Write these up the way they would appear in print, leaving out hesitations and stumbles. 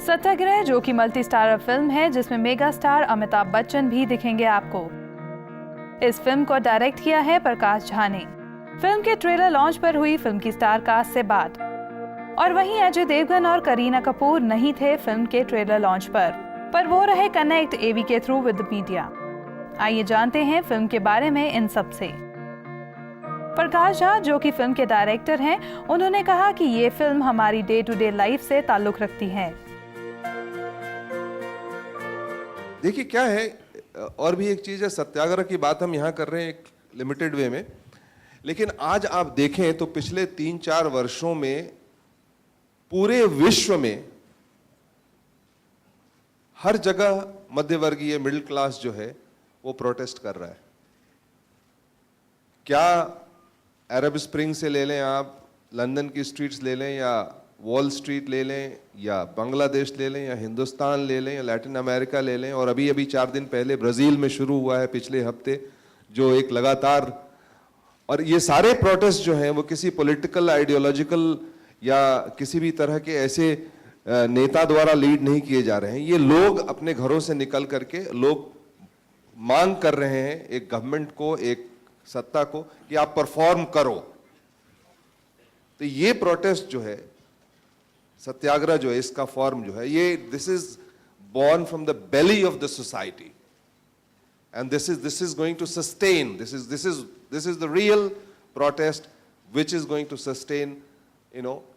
सत्याग्रह जो कि multi starrer film है जिसमें मेगा स्टार अमिताभ बच्चन भी दिखेंगे आपको। इस फिल्म को डायरेक्ट किया है प्रकाश झा ने। फिल्म के ट्रेलर लॉन्च पर हुई फिल्म की स्टार कास्ट से बात। और वहीं अजय देवगन और करीना कपूर नहीं थे फिल्म के ट्रेलर लॉन्च पर वो रहे कनेक्ट एवी के थ्रू विद मीडिया। आइए जानते हैं फिल्म के बारे में इन सब से। प्रकाश झा जो कि फिल्म के डायरेक्टर हैं, उन्होंने कहा कि ये फिल्म हमारी डे टू डे लाइफ से ताल्लुक रखती है। देखिए क्या है, और भी एक चीज है, सत्याग्रह की बात हम यहाँ कर रहे हैं एक लिमिटेड वे में, लेकिन आज आप देखें तो पिछले 3-4 वर्षों में पूरे विश्व में हर जगह मध्यवर्गीय मिडिल क्लास जो है वो प्रोटेस्ट कर रहा है। क्या अरब स्प्रिंग से ले लें आप, लंदन की स्ट्रीट्स ले लें, या वॉल स्ट्रीट ले लें, या बांग्लादेश ले लें, या हिंदुस्तान ले लें, या लैटिन अमेरिका ले लें, और अभी 4 दिन पहले ब्राज़ील में शुरू हुआ है पिछले हफ्ते, जो एक लगातार, और ये सारे प्रोटेस्ट जो हैं वो किसी पॉलिटिकल आइडियोलॉजिकल या किसी भी तरह के ऐसे नेता द्वारा लीड नहीं किए जा रहे हैं। ये लोग अपने घरों से निकल करके लोग मांग कर रहे हैं एक गवर्नमेंट को, एक सत्ता को, कि आप परफॉर्म करो। तो ये प्रोटेस्ट जो है, सत्याग्रह जो है, इसका फॉर्म जो है, ये this is born from the belly of the society, and this is going to sustain, this is the real protest which is going to sustain,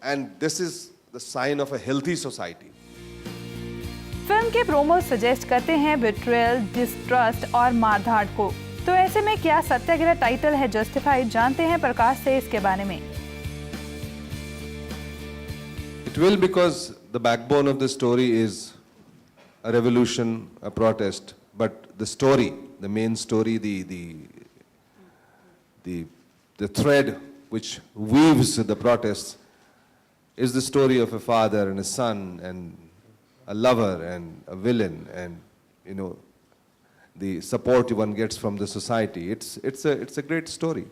and this is the sign of a healthy society. Film के promo suggest करते हैं betrayal, distrust और मारधाड़ को। तो ऐसे में क्या सत्याग्रह title है जस्टिफाइड? जानते हैं प्रकाश से इसके बारे में। It will, because the backbone of the story is a revolution, a protest, but the story, the main story, the thread which weaves the protests is the story of a father and a son and a lover and a villain, and the support one gets from the society. It's a great story.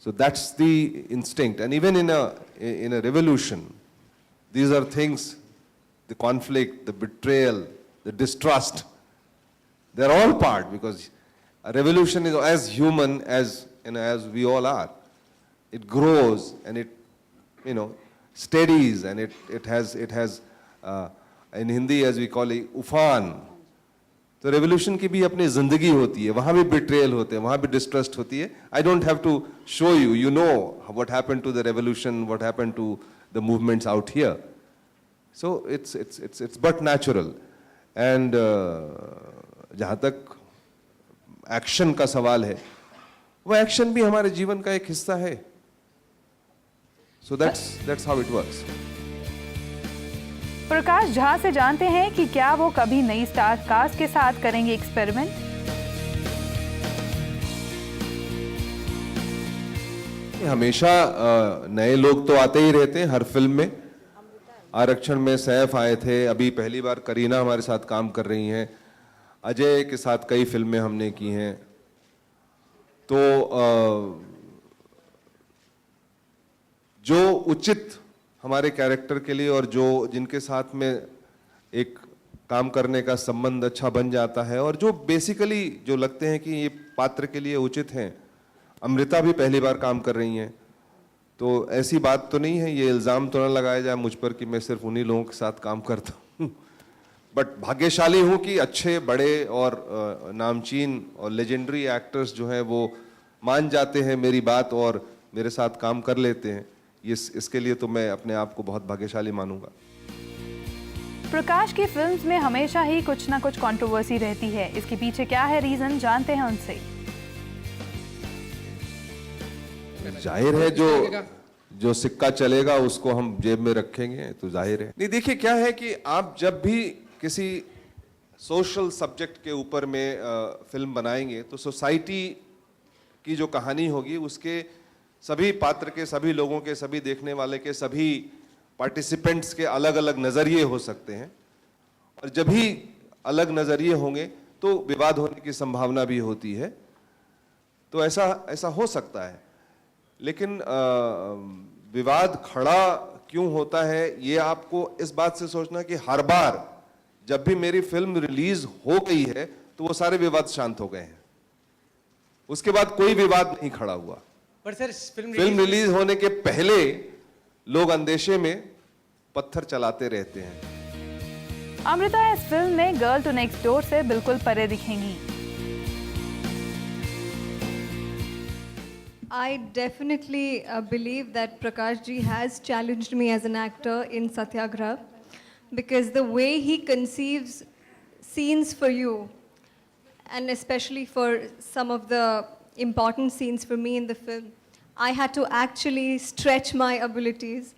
So that's the instinct, and even in a revolution, these are things, the conflict, the betrayal, the distrust, they're all part, because a revolution is as human as we all are. It grows and it steadies, and it has in Hindi as we call it ufan. तो revolution की भी अपनी जिंदगी होती है, वहां भी betrayal होते हैं, वहां भी डिस्ट्रस्ट होती है। I don't have to show you, you know what happened to the revolution, what happened to the movements out here. So it's but natural. And जहां तक एक्शन का सवाल है, वो एक्शन भी हमारे जीवन का एक हिस्सा है। So that's how it works. Prakash Jha से जानते हैं कि क्या वो कभी नई स्टार कास्ट के साथ करेंगे एक्सपेरिमेंट। हमेशा नए लोग तो आते ही रहते हैं हर फिल्म में। आरक्षण में सैफ आए थे, अभी पहली बार करीना हमारे साथ काम कर रही हैं, अजय के साथ कई फिल्में हमने की हैं। तो जो उचित हमारे कैरेक्टर के लिए और जो जिनके साथ में एक काम करने का संबंध अच्छा बन जाता है, और जो बेसिकली जो लगते हैं कि ये पात्र के लिए उचित हैं। अमृता भी पहली बार काम कर रही हैं, तो ऐसी बात तो नहीं है, ये इल्ज़ाम तो ना लगाया जाए मुझ पर कि मैं सिर्फ उन्हीं लोगों के साथ काम करता हूँ। बट भाग्यशाली हूँ कि अच्छे, बड़े और नामचीन और लेजेंडरी एक्टर्स जो हैं वो मान जाते हैं मेरी बात और मेरे साथ काम कर लेते हैं। इसके लिए तो मैं अपने आप को बहुत भाग्यशाली मानूंगा। प्रकाश की फिल्म्स में हमेशा ही कुछ ना कुछ कंट्रोवर्सी रहती है, इसके पीछे क्या है रीजन? जानते हैं उनसे। जाहिर है जो सिक्का चलेगा उसको हम जेब में रखेंगे, तो जाहिर है। नहीं, देखिए क्या है कि आप जब भी किसी सोशल सब्जेक्ट के ऊपर में फिल्म बनाएंगे, तो सोसाइटी की जो कहानी होगी उसके सभी पात्र के, सभी लोगों के, सभी देखने वाले के, सभी पार्टिसिपेंट्स के अलग अलग नज़रिए हो सकते हैं, और जब भी अलग नज़रिए होंगे तो विवाद होने की संभावना भी होती है। तो ऐसा हो सकता है, लेकिन विवाद खड़ा क्यों होता है, ये आपको इस बात से सोचना कि हर बार जब भी मेरी फिल्म रिलीज हो गई है तो वो सारे विवाद शांत हो गए हैं, उसके बाद कोई विवाद नहीं खड़ा हुआ। पर सर फिल्म रिलीज होने के पहले लोग अंदेशे में पत्थर चलाते रहते हैं। अमृता इस फिल्म में गर्ल टू नेक्स्ट डोर से बिल्कुल परे दिखेंगी। I definitely believe that Prakash ji has challenged me as an actor in Satyagraha, because the way he conceives scenes for you, and especially for some of the important scenes for me in the film, I had to actually stretch my abilities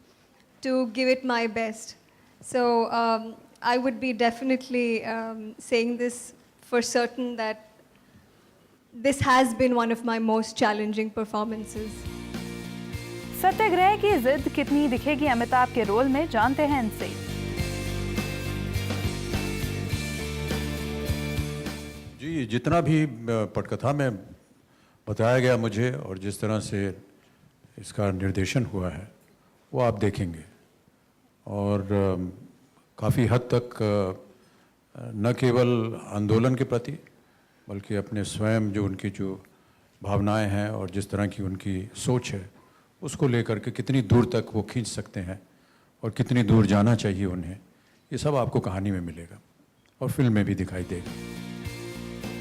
to give it my best. So I would be definitely saying this for certain, that this has been one of my most challenging performances. सत्याग्रह की जिद कितनी दिखेगी अमिताभ के role में, जानते हैं इनसे। जी, जितना भी पटकथा में बताया गया मुझे और जिस तरह से इसका निर्देशन हुआ है वो आप देखेंगे, और काफ़ी हद तक न केवल आंदोलन के प्रति बल्कि अपने स्वयं जो उनकी जो भावनाएं हैं और जिस तरह की उनकी सोच है उसको लेकर के कितनी दूर तक वो खींच सकते हैं और कितनी दूर जाना चाहिए उन्हें, ये सब आपको कहानी में मिलेगा और फिल्म में भी दिखाई देगा।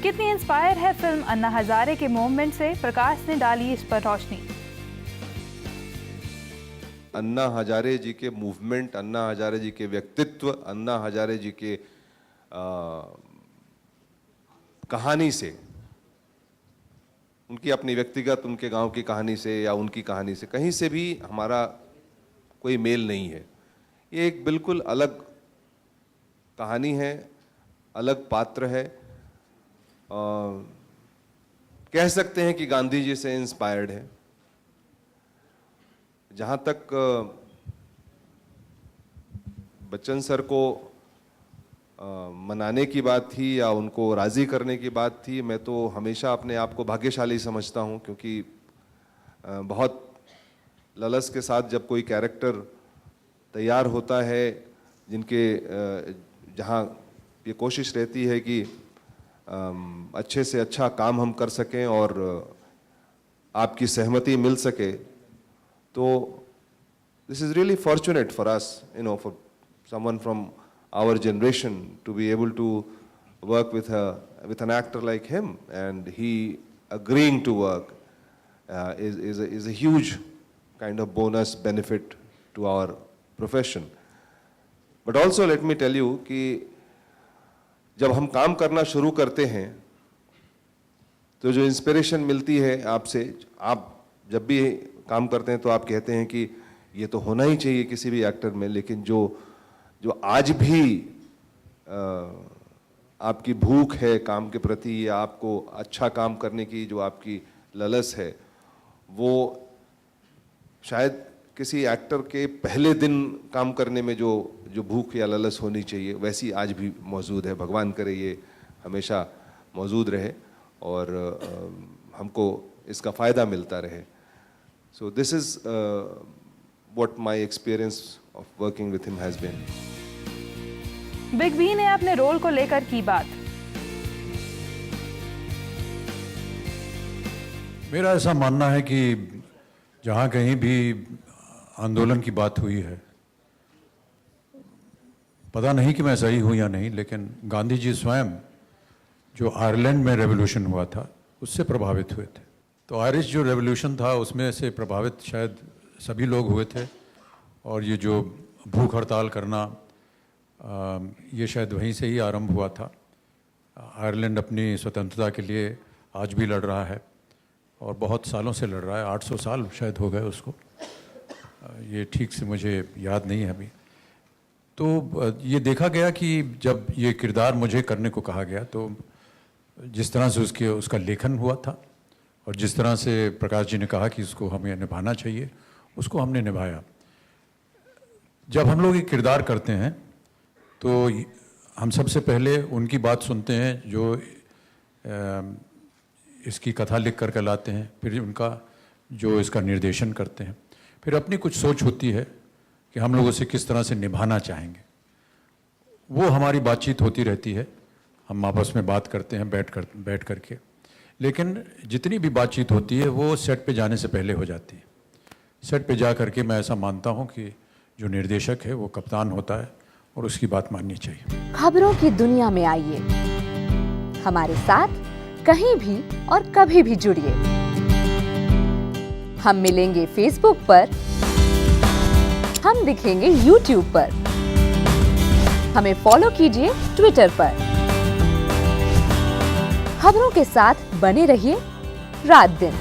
कितनी इंस्पायर है फिल्म अन्ना हजारे के मूवमेंट से, प्रकाश ने डाली इस पर रोशनी। अन्ना हजारे जी के मूवमेंट, अन्ना हजारे जी के व्यक्तित्व, अन्ना हजारे जी के कहानी से, उनकी अपनी व्यक्तिगत, उनके गांव की कहानी से या उनकी कहानी से कहीं से भी हमारा कोई मेल नहीं है। ये एक बिल्कुल अलग कहानी है, अलग पात्र है। कह सकते हैं कि गांधी जी से इंस्पायर्ड है। जहाँ तक बच्चन सर को मनाने की बात थी या उनको राज़ी करने की बात थी, मैं तो हमेशा अपने आप को भाग्यशाली समझता हूँ, क्योंकि बहुत ललस के साथ जब कोई कैरेक्टर तैयार होता है, जिनके जहाँ ये कोशिश रहती है कि अच्छे से अच्छा काम हम कर सकें और आपकी सहमति मिल सके, तो this is really fortunate for us, you know, for someone from our generation to be able to work with an actor like him, and he agreeing to work is a huge kind of bonus benefit to our profession. But also let me tell you कि जब हम काम करना शुरू करते हैं तो जो इंस्पिरेशन मिलती है आपसे, आप जब भी काम करते हैं तो आप कहते हैं कि ये तो होना ही चाहिए किसी भी एक्टर में, लेकिन जो आज भी आपकी भूख है काम के प्रति या आपको अच्छा काम करने की जो आपकी ललस है, वो शायद किसी एक्टर के पहले दिन काम करने में जो भूख या ललस होनी चाहिए वैसी आज भी मौजूद है। भगवान करे ये हमेशा मौजूद रहे और हमको इसका फ़ायदा मिलता रहे। So this is what my experience of working with him has been. Big B ने अपने रोल को लेकर की बात। मेरा ऐसा मानना है कि जहाँ कहीं भी आंदोलन की बात हुई है, पता नहीं कि मैं सही हूँ या नहीं, लेकिन गांधी जी स्वयं जो आयरलैंड में रेवोल्यूशन हुआ था उससे प्रभावित हुए थे। तो आयरिश जो रेवोल्यूशन था उसमें से प्रभावित शायद सभी लोग हुए थे, और ये जो भूख हड़ताल करना ये शायद वहीं से ही आरंभ हुआ था। आयरलैंड अपनी स्वतंत्रता के लिए आज भी लड़ रहा है और बहुत सालों से लड़ रहा है, 800 साल शायद हो गए उसको, ये ठीक से मुझे याद नहीं है अभी। तो ये देखा गया कि जब ये किरदार मुझे करने को कहा गया तो जिस तरह से उसका लेखन हुआ था और जिस तरह से प्रकाश जी ने कहा कि इसको हमें निभाना चाहिए, उसको हमने निभाया। जब हम लोग ये किरदार करते हैं तो हम सबसे पहले उनकी बात सुनते हैं जो इसकी कथा लिख कर लाते हैं, फिर उनका जो इसका निर्देशन करते हैं, फिर अपनी कुछ सोच होती है कि हम लोग उसे किस तरह से निभाना चाहेंगे। वो हमारी बातचीत होती रहती है, हम आपस में बात करते हैं बैठ करके, लेकिन जितनी भी बातचीत होती है वो सेट पे जाने से पहले हो जाती है। सेट पे जा करके मैं ऐसा मानता हूँ कि जो निर्देशक है वो कप्तान होता है और उसकी बात माननी चाहिए। खबरों की दुनिया में आइए, हमारे साथ कहीं भी और कभी भी जुड़िए। हम मिलेंगे फेसबुक पर, हम दिखेंगे यूट्यूब पर, हमें फॉलो कीजिए ट्विटर पर। खबरों के साथ बने रहिए रात दिन।